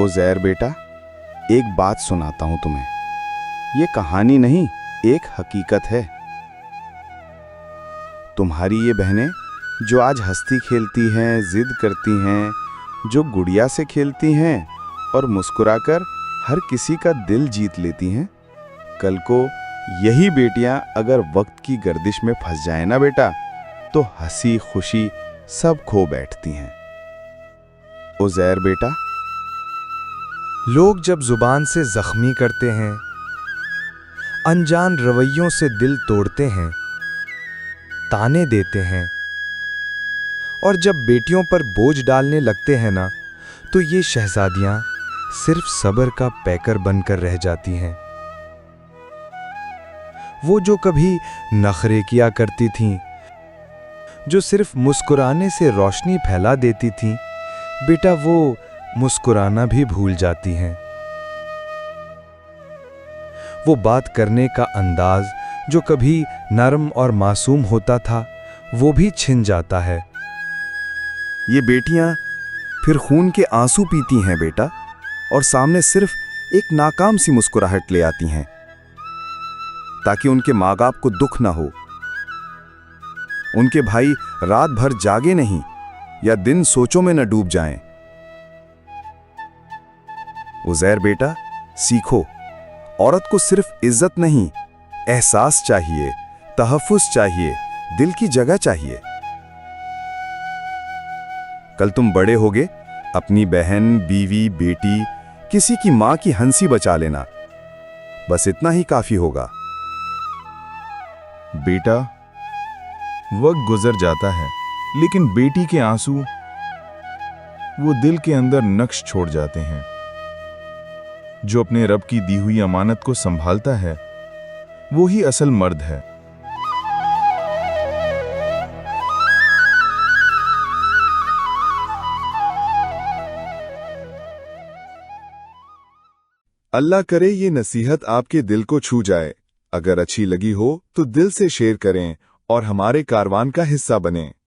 उज़ैर बेटा, एक बात सुनाता हूं तुम्हें। ये कहानी नहीं, एक हकीकत है। तुम्हारी ये बहनें जो आज हंसती खेलती हैं, जिद करती हैं, जो गुड़िया से खेलती हैं और मुस्कुराकर हर किसी का दिल जीत लेती हैं, कल को यही बेटियां अगर वक्त की गर्दिश में फंस जाए ना बेटा, तो हंसी खुशी सब खो बैठती हैं। उज़ैर बेटा, लोग जब जुबान से जख्मी करते हैं, अनजान रवैयों से दिल तोड़ते हैं, ताने देते हैं और जब बेटियों पर बोझ डालने लगते हैं ना, तो ये शहजादियां सिर्फ सब्र का पैकर बनकर रह जाती हैं। वो जो कभी नखरे किया करती थीं, जो सिर्फ मुस्कुराने से रोशनी फैला देती थीं, बेटा वो मुस्कुराना भी भूल जाती हैं। वो बात करने का अंदाज जो कभी नरम और मासूम होता था, वो भी छिन जाता है। ये बेटियां फिर खून के आंसू पीती हैं बेटा, और सामने सिर्फ एक नाकाम सी मुस्कुराहट ले आती हैं, ताकि उनके माँ बाप को दुख ना हो, उनके भाई रात भर जागे नहीं या दिन सोचों में न डूब जाएं। उज़ैर बेटा, सीखो, औरत को सिर्फ इज्जत नहीं, एहसास चाहिए, तहफ़्फ़ुज़ चाहिए, दिल की जगह चाहिए। कल तुम बड़े होगे, अपनी बहन, बीवी, बेटी, किसी की मां की हंसी बचा लेना, बस इतना ही काफी होगा। बेटा, वक्त गुजर जाता है, लेकिन बेटी के आंसू वो दिल के अंदर नक्श छोड़ जाते हैं। जो अपने रब की दी हुई अमानत को संभालता है, वो ही असल मर्द है। अल्लाह करे ये नसीहत आपके दिल को छू जाए। अगर अच्छी लगी हो तो दिल से शेयर करें और हमारे कारवान का हिस्सा बनें।